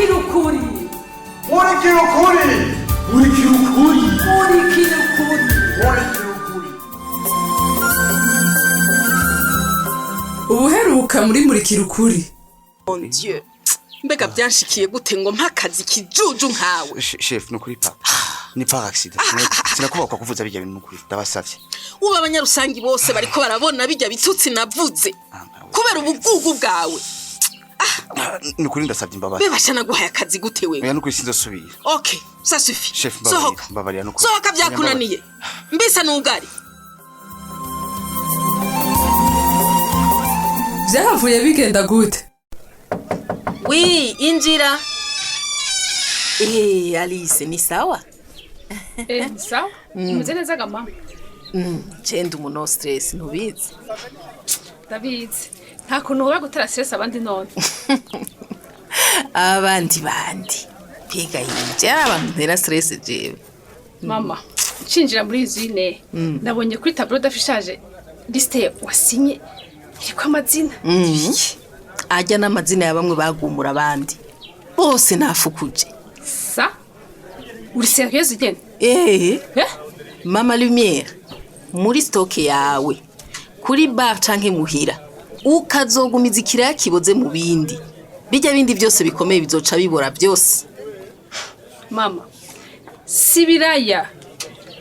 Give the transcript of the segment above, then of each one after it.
MURIKIRA. Ubuheruka muri MURIKIRA. Mon Dieu. Mbega byanshikiye gute ngo mpakazi kijuju nkawe. Chef nukuri papa. Ni par accident. Sinakuba kuvuza bijya bintu nukuri. Ndabasavye. Uba abanyarusangi bose bariko barabona bijya bitutsi navuze. Kubera ubugugu bwawe. Nukuri ndasavye imbabazi. Bebashana guhaya akazi gute wewe. Oya nukuri sinzosubira. Okay, ça suffit. Chef mbabarira nukuri. Sohoka byakunaniye. Mbisa nugari. Byahavuye bigenda gute? Oui, injira. Alice ni sawa? Ni sawa? Umeze neza ga mama? Cenda umuntu stress nubizi. Dabizi. Nta kuntu uba gutera stress abandi none. Abandi. Piga yinje abantu ntera stress jewe. Mama, cinjira muri izine. Nabonye kuri tableau d'affichage liste wasinye iriko amazina. Ajya n'amazina ya bamwe bagumura abandi. Bose nafukuje. Sa? Uri serieuse igene? Mama Lumière, muri stock yawe. Kuri bar canke muhira. Ukazogumiza ikiraya kiboze mu bindi. Bijya bindi byose bikomeye bizoca bibora byose. Mama, sibiraya.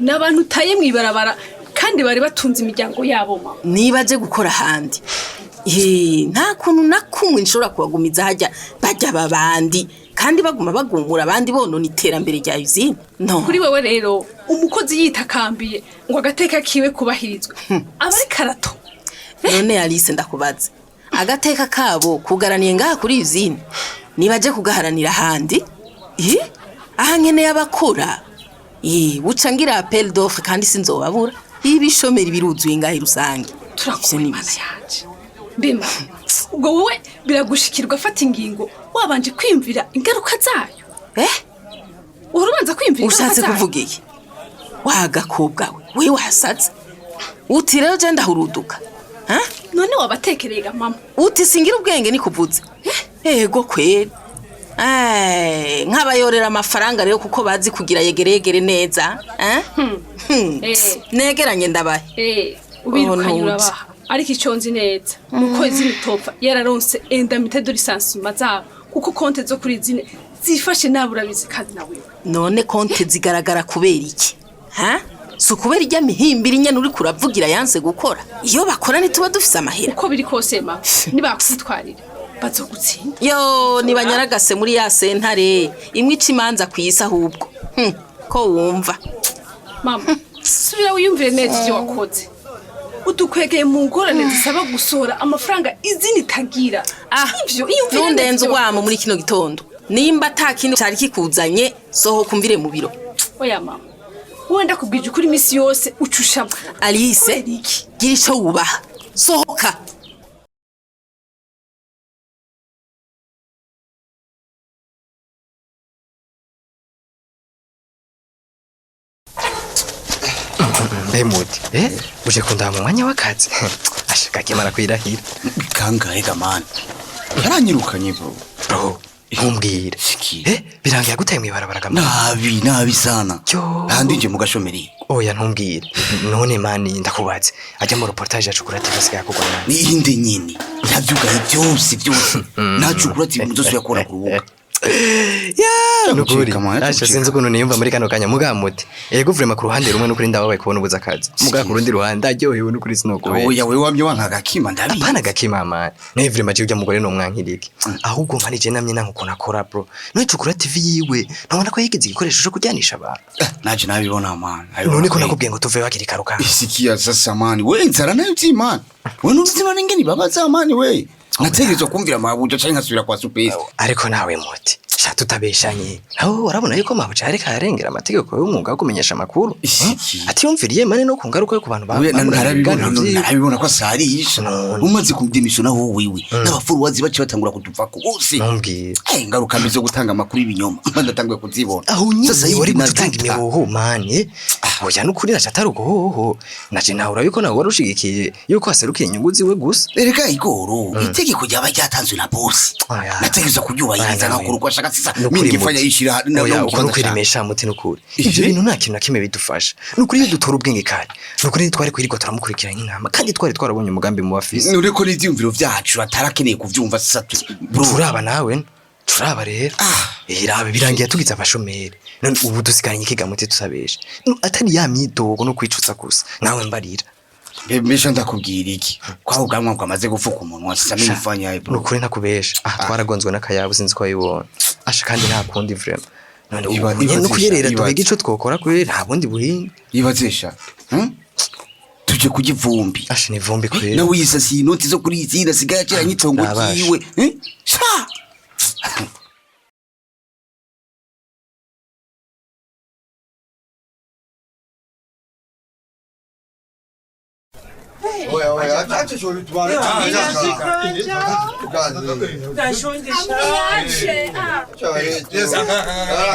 Nabantu utaye mwibarabara kandi bari batunze imiryango yabo mama. Nibaje gukora handi. Nta kuntu nakumwe nshobora kubagumiza hajya bajya babandi kandi baguma bagumura abandi bonone iterambere rya usine. No. Kuri wewe rero umukozi yitakambiye ngo agateka kiwe kubahirizwe. Abari karato. None Alice ndakubaza. Agateka kabo kugaraniye ngaha kuri usine. Nibaje kugaharanira handi? Aha nkene yabakora. Bucangira appel d'offre kandi sinzobabura. Ibishomeri biruzuye ngaha rusange. Turakubona yaje. Bima, ubwo wowe biragushikirwa afata ingingo wabanje kwimvira ingaruka zayo. Urubanza kwimvira ingaruka zayo. Ushatse kuvuga iki? Wagakobwa we wasaze. Uti rero je ndahuruduka. None wabatekerega mama. Uti singira ubwenge ni kuvuze. Ego kweri. Nk'abayorera amafaranga rero kuko bazi kugira yegeregere neza. Negeranye ndabahe. Ubirukanye urabaha. Ariko iconzi neza nuko izini topfa yararonse indemnité de licenciement zabo kuko konte zo kuri izine zifashe nabura bizikazi nawe. None konte zigaragara kubera iki? Sukubera ijya mihimbira nyene uri kuravugira yanse gukora. Iyo bakora nituba dufise amahera. Uko biri kose mama nibakwitwarira bazogutsinda. Yo nibanyaragase muri ya sentare imwe imanza kwisa ahubwo. Ko wumva. Mama subira wiyumvire neza ibyo wakoze. Udukwegeye mu ngorane zisaba gusohora amafaranga izini tagira. Ivyo iyumvire nundenze urwamo muri kino gitondo. Nimba atakindi cyari kikuzanye soho kumvire mu biro. Oya mama. Wenda kubwije kuri misi yose ucushaba. Alice, gira ico wubaha. Sohoka. Bemudi, uje kundaba mu mwanya w'akazi. Ashaka kimara kwirahira. Kangahe gamana. Yaranyirukanye bro. Ntumbwire. Birangiye guteye mwibarabara gamana. Nabi sana. Handi nje mugashomeri. Oya ntumbwire. None mani ndakubaze. Ajya mu reportage ya chocolate basigaye kugwana. Ni inde nyine. Ndavyugaye byose. Na chocolate muzoso yakora ku rubuga. Nukuri asha sinzi ukuntu niyumva muri kano kanya mugamuti ego vrema ku ruhande rumwe nukuri ndababaye kubona ubuza akazi muga ku rundi ruhande aryohewe nukuri sinokuwe oya wewe wamye wanka gakima ndabi apana gakima mama ne vrema je ujya mugore no mwankirike ahubwo mani je namye nanko kona kora bro no cukura TV yiwe nabona ko yigeze igikoresho cyo kujyanisha abantu naje nabibona man none ko nakubwiye ngo tuve wakiri karuka isikia sasa mani we nzara nayo tima we nuzima ningeni babaza mani we nategereje kumvira mabuja cyane nkasubira kwa supesi ariko nawe muti sha tutabeshanye aho warabona yuko mabuja areka arengera amategeko y'umwuga wo kumenyesha makuru ati yumviriye mane no kungaruka yo ku bantu narabibona ko sarisha umaze kumdimisha naho wiwe n'abafuruwazi bace batangura kutuva ku bose ntumbwire ngaruka mbizo gutanga makuru ibinyoma bandatanguye kuzibona aho sasa yori gutanga imihoho mane oya nukuri nacataruko hoho naje nawe urabiko nawe warushigikiye yuko aserukiye inyungu ziwe gusa ereka igoro itegeko ryaba ryatanzwe na boss nategeza kubyubahiriza nakuru ko ashaka sasa mimi ngifanya ishira oya uko nukwiremesha muti nukuri ivyo bintu nta kintu nakimwe bidufasha nukuri iyo dutora ubwenge kare nukuri twari kwirirwa turamukurikirana nk'intama kandi twari twarabonye umugambi mu bafisi nuriko n'ivyumviro vyacu atarakeneye kuvyumva sasa turaba nawe turaba rero irabe birangiye tugize abashomeri none ubu dusigaranye ikiga muti tusabesha atari ya myidogo no kwicuza gusa nawe mbarira Mbesha ndakubwira iki kwa ugamwa kwamaze gufuka umuntu sasa mimfanya yayi bro nukuri nakubesha twaragonzwe n'akayabu sinzi ko yibona asha kandi nta kundi vraiment none ubu nukuyerera tubega ico twokora kuri nta bundi buhinga ibazesha tuje kugivumbi asha ni vumbi kuri nawe yisasi inoti zo kuri izina sigara kira nyitongo kiwe sha Oya, acha şöyle tuvalet.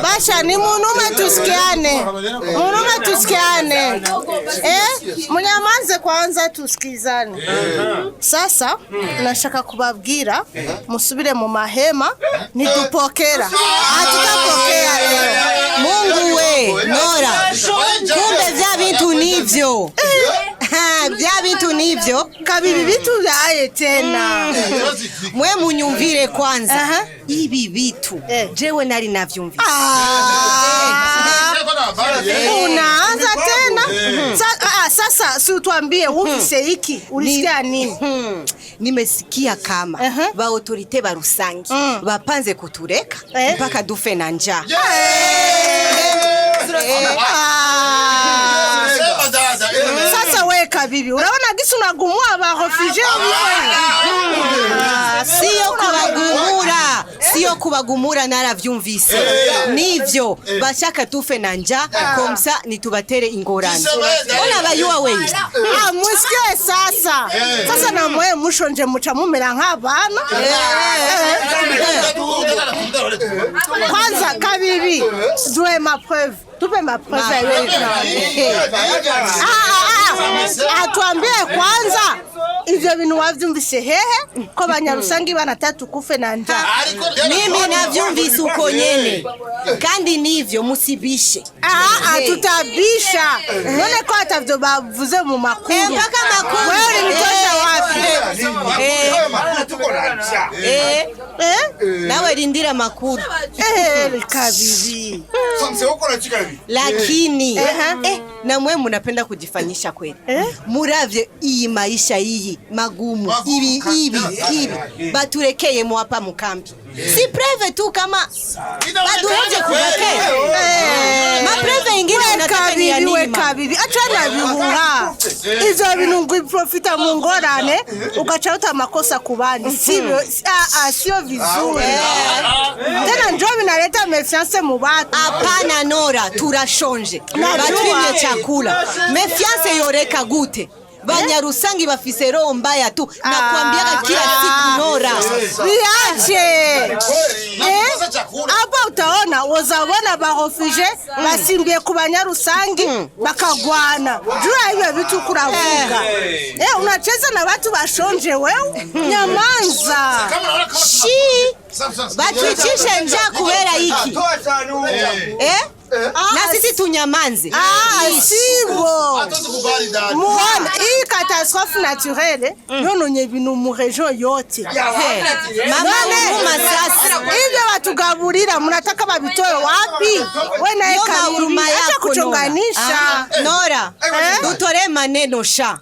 Basha ni munume tusikiane. Munume tusikiane. Munyamanze kwanza tusikizane. Sasa nashaka kubabwira musubire mu mahema nitupokera. Hatutapokea leo. Mungu we, Nora. Kumbe vya bintu nivyo. Vya bintu nivyo. Kabibi vitu vyaye tena. Mwe munyumvire kwanza. Ibi vitu. Jewe nari navyumvira. Unaanza tena? Sasa si utuambie uvise hiki. Ulisikia nini? Nimesikia kama ba autorite ba Rusangi bapanze kutureka mpaka dufe na njaa. Sasa we Kabibi, unaona gisi unagumua ba refugee Sio kubagumura naravyumvise. Nivyo bashaka tufe na njaa komsa nitubatere ingorane. Ona bayuwa we. Musikie sasa. Sasa na mwe mushonje muca mumera nk'abana. Kwanza Kabibi, duwe ma preuve. Tupe ma preuve wewe. Atuambie kwanza ivyo bintu wavyumvise hehe ko banyarusangi banatatu kufe na njaa. Mimi navyumvise uko nyene. Kandi nivyo musibishe. Tutabisha. None ko atavyo bavuze mu makuru. Mpaka makuru. Wewe ulitosha wapi? Nawe rindira makuru. Kabibi. Lakini na mwe munapenda kujifanyisha kweli. Muravye iyi maisha iyi magumu ibi baturekeye mu hapa mukambi. Si preve tu kama baduheje kubake. Mapreve ingine nataka ni ya nini? Kabibi, achana bihunga. Izo bintu ngwiprofita mu ngorane ugacauta makosa kubandi. Sio vizuri. Tena njoo binaleta méfiance mu batu. Hapana Nora, turashonje. Batumye chakula. Méfiance yoreka gute. Banyarusangi bafise roho mbaya tu. Nakwambiaga kila siku Nora. Biache. Hapa utaona wazabona ba refugee basimbie ku Banyarusangi bakagwana. Jua hivyo vitu kuravuga. Unacheza na watu bashonje wewe? Nyamanza. Batuichishe njaa kubera hiki. Na sisi tunyamanze. Sibo. Muona hii catastrophe naturelle yononye binu mu region yote. Mama huruma sasa. Hivyo watugaburira mnataka babitoe wapi? Wewe naye huruma yako kuchonganisha. Nora, dutore maneno sha.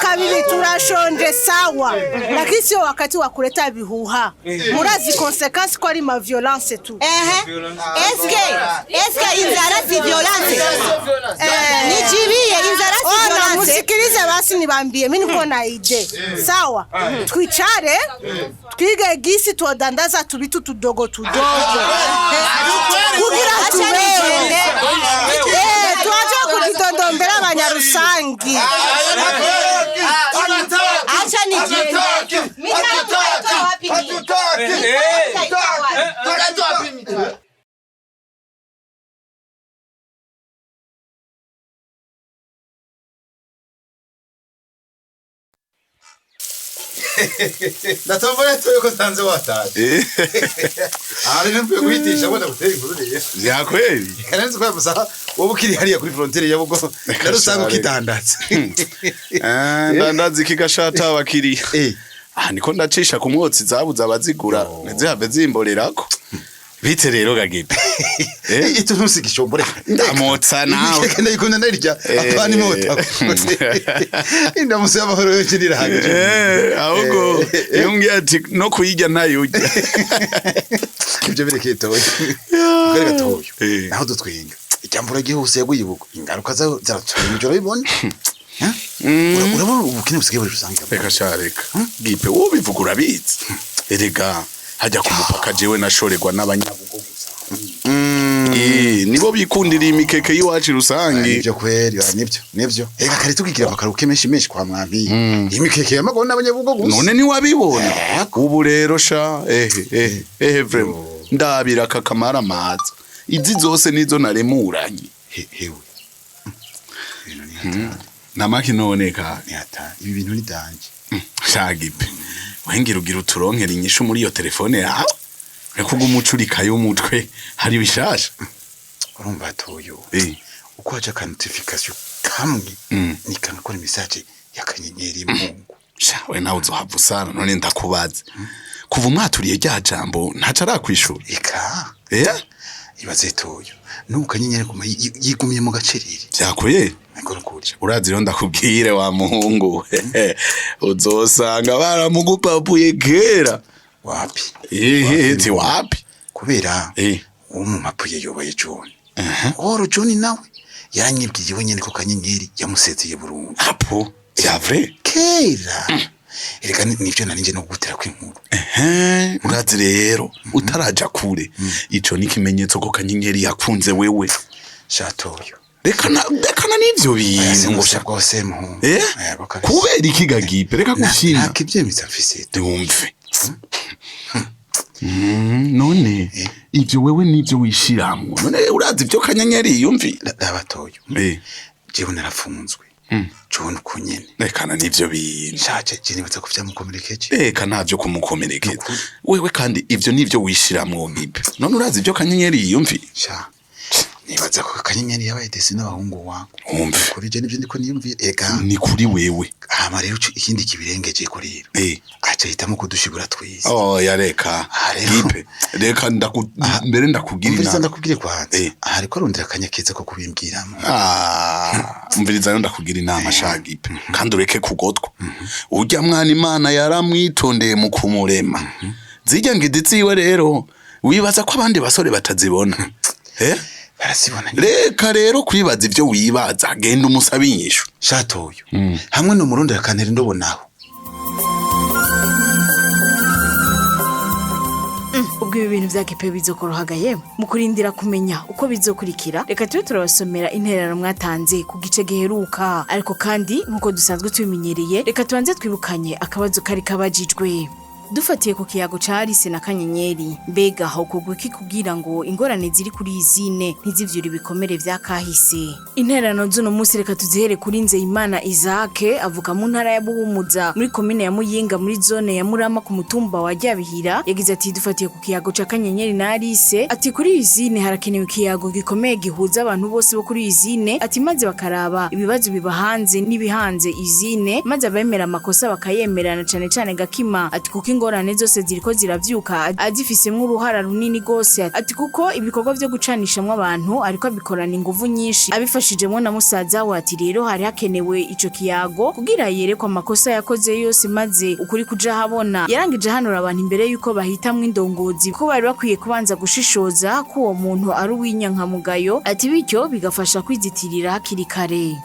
Kabibi turashonje sawa. Lakini sio wakati wa kuleta bihuha. Murazi consequences kwa ma violence tu. Eske inzara si violence? Nijirie inzara si violence. Musikilize basi nibambie mimi niko na idea. Sawa. Twicare twige gisi tuodandaza tubitu tudogo. Kugira tuwewe. Tuache kujitondombera Banyarusangi. Acha nijie. Ndatomboye toyo ko tanze wataje. Ari nembe kwitisha bona gutera inkuru rero. Ya kweli. Karenze kwa musa wowe ukiri hariya kuri frontiere ya Bugo. Narusanga ukidandatse. Ndandazi kigashata abakiriya. Niko ndacisha ku mwotsi zabuza abazigura ntizihabe zimborerako. Bite rero gagipe. Ito ntusigishombore. Ndamotsa nawe. Ndayikunda ndarya apana imota. Indamusi y'amahoro yokirira hagije. Ahubwo yongiye ati no kuyijya ntayujya. Ibyo birekeye toyo. Kare gatoyo. Naho dutwinga. Icyambura gihuse yaguyibuko. Ingaruka zaho zaratsura mu joro bibone. Urabona ubukene busigaye buri rusange. Reka shareka. Gipe wo bivugura bitse. Erega hajya ku mupaka jewe nashoregwa n'abanyabugo gusa. Nibo bikundira imikeke yiwacu rusangi. Ibyo kweri nibyo. Ega kare tukigira bakaruke menshi kwa mwambi. Imikeke yamago n'abanyabugo gusa. None ni wabibona. Ubu rero sha vrem ndabira kakamara amazi. Izi zose nizo naremuranye. Hewe. Namaki none ka ibi bintu ni danje. Shagipe. Wengira ugira uturonkera inyishu muri iyo telefone yawe. Reka umucurika y'umutwe hari bishasha. Urumva toyo. Uko haje ka notification kamwe nikanakora message yakanyenyeri Mungu. Sha we nawe uzohava usana none ndakubaza. Kuva umwaturiye rya jambo ntaca arakwishura. Eka. Ibaze toyo. Nukanyenyeri kuma yigumiye mu gacerere. Byakoye? Urazi rero ndakubwire wa muhungu. Uzosanga baramugupapuye kera. Wapi? Ti wapi? Kubera mu mapuye yobaye John. John nawe yaranyibwiye wenyene ko kanyenyeri yamusezeye burundu. Apo? Yavre? Kera. Erega nivyo narinje no gutera kwinkuru. Urazi rero utaraja kure. Ico ni kimenyetso ko kanyenyeri yakunze wewe. Shatoyo. Reka nivyo bintu ngusha bwose muhungu. Kubera iki gagipe reka gushima. Nakivyemeza mfise. Ndumve. None ivyo wewe nivyo wishiramwo. None urazi ivyo kanyenyeri yumvi. Ndabatoyo. Jewe narafunzwe. John kunyene. Reka nivyo bintu. Shaje jinibatse ko vyamukomerekeje. Reka ntavyo kumukomerekeza. Wewe kandi ivyo nivyo wishiramwo ngibe. None urazi ivyo kanyenyeri yumvi. Sha. Nibaza ko kanyenyeri yabaye desi n'abahungu wangu. Umve. Kuri je nivyo ndiko niyumviye. Ega. Ni kuri wewe. Hama rero ikindi kibirengeje kuri rero. Acha hitamo kudushibura twize. Ya reka. Gipe. Reka mbere ndakugira inama. Ndakubwire kwanze. Ariko arondera kanyakeza ko kubimbwiramo. Umviriza ndakugira inama shagipe. Kandi ureke kugotwa. Urya mwana Imana yaramwitondeye mu kumurema. Zijya ngiditsi iwe rero wibaza ko abandi basore batazibona. Barasibona. Reka rero kwibaza ivyo wibaza genda umusabe inyishu. Shatoyo. Hamwe no murundi akanera ndobonaho. Ubwo ibi bintu vya Gipe bizokorohagaye mu kurindira kumenya uko bizokurikira. Reka tube turabasomera intererano mwatanze ku gice giheruka. Ariko kandi nkuko dusanzwe tubimenyereye reka tubanze twibukanye akabazo kari kabajijwe. Dufatiye ku kiyago ca Alice na Kanyenyeri, mbega aho kugwiki kugira ngo ingorane ziri kuri izine ntizivyura ibikomere vya kahise. Intererano z'uno munsi reka tuzihere kuri Nzeyimana Isaac avuga mu ntara ya Buhumuza muri komine ya Muyinga muri zone ya Murama ku mutumba wa Ryabihira. Yagize ati dufatiye ku kiyago ca Kanyenyeri na Alice, ati kuri izine harakenewe ikiyago gikomeye gihuza abantu bose bo kuri izine, ati maze bakaraba ibibazo bibahanze n'ibihanze izine, maze abemera amakosa bakayemerana cane gakima, ati kuko ingorane zose ziriko ziravyuka azifisemwe uruhara runini gose, ati kuko ibikorwa vyo gucanishamwe abantu ariko abikorana inguvu nyinshi abifashijemwo na musaza we. Ati rero hari hakenewe ico kiyago kugira yerekwa amakosa yakoze yose maze ukuri kuja habona. Yarangije hanura abantu imbere yuko bahitamwe indongozi ko bari bakwiye kubanza gushishoza ko uwo muntu ari uw'inyankamugayo, ati bityo bigafasha kwizitirira hakiri kare.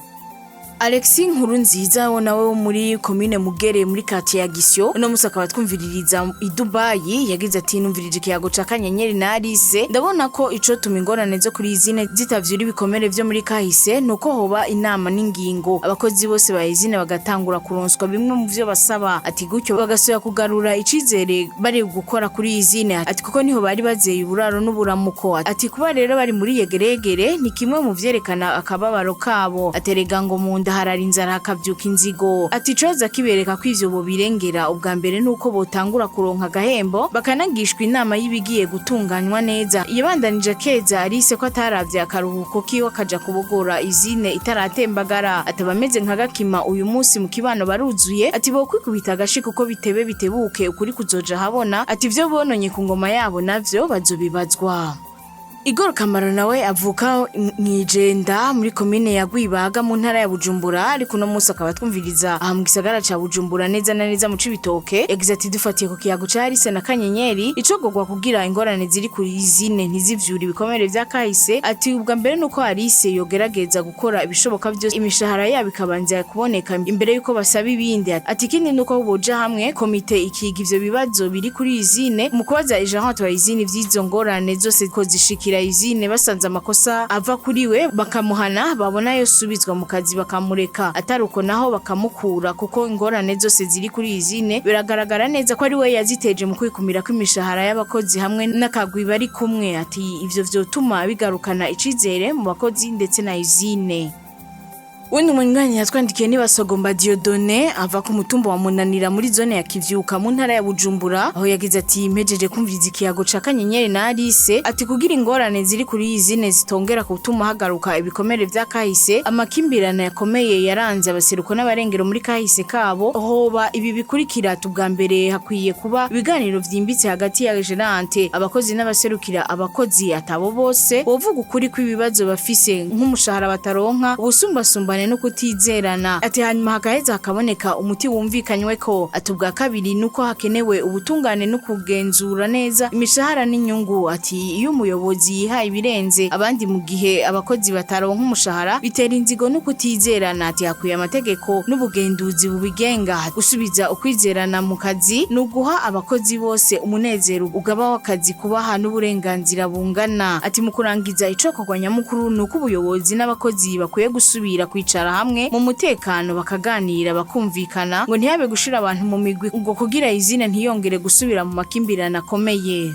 Alexi Nkurunziza nawe wo muri komine Mugere muri quartier ya Gisyo uno musi akaba twumviririza i Dubai. Yagize ati numvirije ikiyago ca Kanyenyeri na Alice, ndabona ko ico tuma ingorane zo kuri izine zitavyura ibikomere vyo muri kahise nuko hoba inama n'ingingo abakozi bose ba izine bagatangura kuronswa bimwe mu vyo basaba, ati gutyo bagasubira kugarura icizere bari gukora kuri izine, ati kuko niho bari bazeye uburaro n'uburamuko, ati kuba rero bari muri yegeregere ni kimwe mu vyerekana akababaro kabo, aterega ngo mu nda harara inzara hakavyuka inzigo. Ati coza kibereka ko ivyo bobirengera ubwa mbere nuko botangura kuronka agahembo bakanagishwa inama y'ibigiye gutunganywa neza. Yabandanije keza Alice ko ataravye akaruhuko kiwe akaja kubogora izine itaratembagara. Atabameze nka gakima uyu munsi mu kibano baruzuye. Ati bo kwikubita agashika uko bitebe bitebuke ukuri kuzoja habona. Ati ivyo bononye ku ngoma yabo navyo bazobibazwa. Igor Kamaro nawe avuka mwijenda muri komine ya Gwibaga mu ntara ya Bujumbura, ariko no musi akaba twumviriza mu gisagara ca Bujumbura neza na neza mu Cibitoke. Yagize ati dufatiye ku kiyago ca Alice na Kanyenyeri icogogwa kugira ingorane ziri kuri izine ntizivyura ibikomere vya kahise. Ati ubwa mbere nuko Alice yogerageza gukora ibishoboka byose imishahara yabo ikabanza kuboneka imbere yuko basaba ibindi. Ati kindi nuko boja hamwe komite ikiga ivyo bibazo biri kuri izine mu kubaza ijambo wa izine vyizo ngorane zose ko zishikira izine basanze amakosa ava kuri we bakamuhana babona yo subizwa mu kazi bakamureka. Ataruko naho bakamukura kuko ingorane zose ziri kuri izine biragaragara neza ko ari we yaziteje mu kwikumira ko imishahara y'abakozi hamwe n'akagwi bari kumwe. Ati ivyo vyotuma bigarukana icizere mu bakozi ndetse na izine. Undi munywanyi yatwandikiye ni Basogomba Dieudonné ava ku mutumba wa Munanira muri zone ya Kivyuka mu ntara ya Bujumbura, aho yagize ati mpejeje kumviriza ikiyago ca Kanyenyeri na Alice. Ati kugira ingorane ziri kuri izine zitongera gutuma hagaruka ibikomere vya kahise amakimbirana yakomeye yaranze abaseruko n'abarengero muri kahise kabo. Hoba ibi bikurikira tubwa mbere hakwiye kuba ibiganiro vyimbitse hagati ya gerante abakozi n'abaserukira abakozi atabo bose bovuga ukuri kw'ibibazo bafise nk'umushahara bataronka ubusumbasumba no kutizerana. Ati hanyuma hakaheza hakaboneka umuti wumvikanywe ko. Ati ubwa kabiri nuko hakenewe ubutungane no kugenzura neza imishahara n'inyungu. Ati iyo umuyobozi yihaye ibirenze abandi mu gihe abakozi bataronka umushahara bitera inzigo no kutizerana. Ati hakwiye amategeko n'ubugenduzi bubigenga. Gusubiza ukwizerana mu kazi nuguha abakozi bose umunezero ugaba w'akazi kubaha n'uburenganzira bungana. Ati mu kurangiza icokorwa nyamukuru nuko ubuyobozi n'abakozi bakwiye gusubira kwicara hamwe mu mutekano bakaganira bakumvikana ngo ntiyabe gushira abantu mu migwi ngo kugira izina ntiyongere gusubira mu makimbirana akomeye.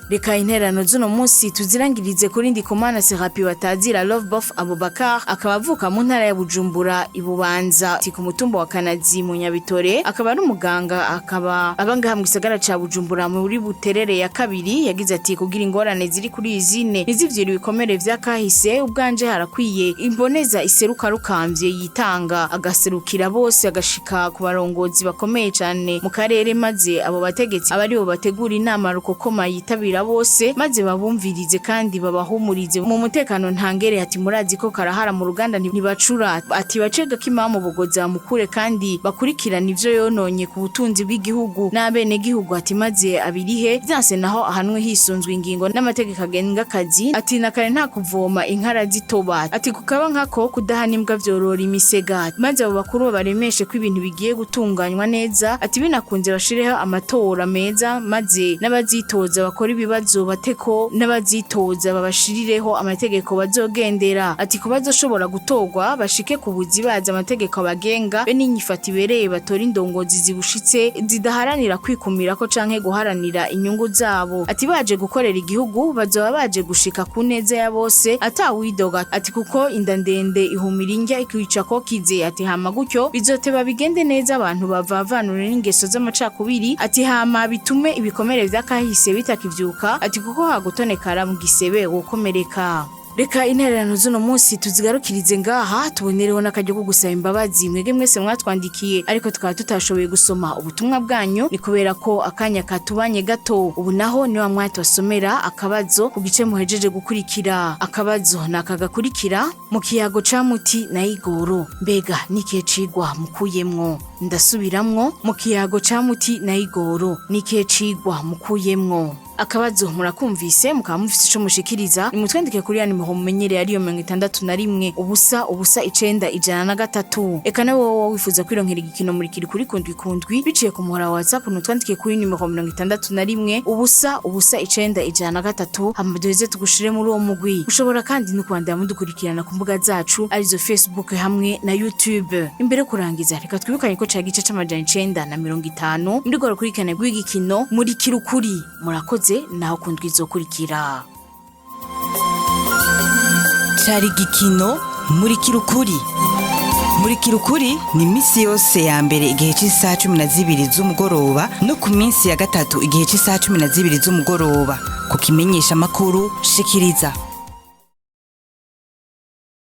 Reka interano z'uno munsi tuzirangirize kuri Ndikumana Serapi Batazira Love Bof Abubakar akaba avuka mu ntara ya Bujumbura Ibubanza ku mutumba wa Kanazi mu Nyabitore. Akaba ari umuganga akaba abangaha mu gisagara ca Bujumbura muri Buterere ya kabiri. Yagize ati kugira ingorane ziri kuri izine nizivyira ibikomere vya kahise ubwanje harakwiye imboneza iseruka rukamvye yitanga agaserukira bose agashika ku barongozi bakomeye cyane mu karere maze abo bategetsi abari bo bategura inama rukokoma yitabira bose maze babumvirize kandi babahumurize mu mutekano ntangere. Ati murazi ko karahara mu ruganda ntibacura. Ati bacega kimamu bogoza mukure kandi bakurikirana ivyo yononye ku butunzi bw'igihugu n'abene gihugu. Ati maze abirihe byanse naho ahanwe hisunzwe ingingo n'amategeko agenga akazi. Ati nakare nta kuvoma inkara zitoba. Ati kukaba nkako kudahana imbwa vyorora imisega maze abo bakuru baremeshe ko ibintu bigiye gutunganywa neza. Ati binakunze bashireho amatora meza maze n'abazitoza bakora ibibazo bateko n'abazitoza babashirireho amategeko bazogendera. Ati kubazoshobora gutorwa bashike ku buzi baza amategeko abagenga be n'inyifata ibereye batora indongozi zibushitse zidaharanira kwikumira ko canke guharanira inyungu zabo. Ati baje gukorera igihugu bazoba baje gushika ku neza ya bose atawidoga. Ati kuko inda ndende ihumira indya ikwica ko kize. Ati hama gutyo bizoteba bigende neza abantu bavavanura n'ingeso z'amacakubiri. Ati hama bitume ibikomere vy'akahise bitakivyuka. Ati kuko hagutonekara mu gisebe gukomereka. Reka intererano z'uno munsi tuzigarukirize ngaha tubonereho n'akaryo ko gusaba imbabazi mwege mwese mwatwandikiye ariko tukaba tutashoboye gusoma ubutumwa bwanyu ni kubera ko akanya katubanye gato. Ubu naho niwa mwatwasomera akabazo ku gice muhejeje gukurikira. Akabazo nakagakurikira mu kiyago ca Muti na Igoro mbega nikihe cigwa mukuyemwo. Ndasubiramwo mu kiyago ca Muti na Igoro nikihe cigwa mukuyemwo. Akabazo murakumvise mukaba mufise ico mushikiriza ni mutwandike kuri yani mumenyere ariyo 61 ubusa 9 eka nawe wowe wifuza kwironkera igikino murikiri kuri kundwi biciye ku muhora wa WhatsApp nutwandike kuri nimero 61 ubusa 9 hama duheze tugushire muri uwo mugwi. Ushobora kandi no kwandira mudukurikirana ku mbuga zacu arizo Facebook hamwe na YouTube. Imbere kurangiza reka twibukanye ko cagice c'amajana 950 ndi goro kurikana gw'igikino murikiri ukuri murakoze naho kundwi zokurikira. Cari gikino murikiri ukuri. Murikira ukuri ni iminsi yose ya mbere igihe cy'isaha 12 z'umugoroba no ku minsi ya gatatu igihe cy'isaha 12 z'umugoroba ku kimenyesha makuru shikiriza.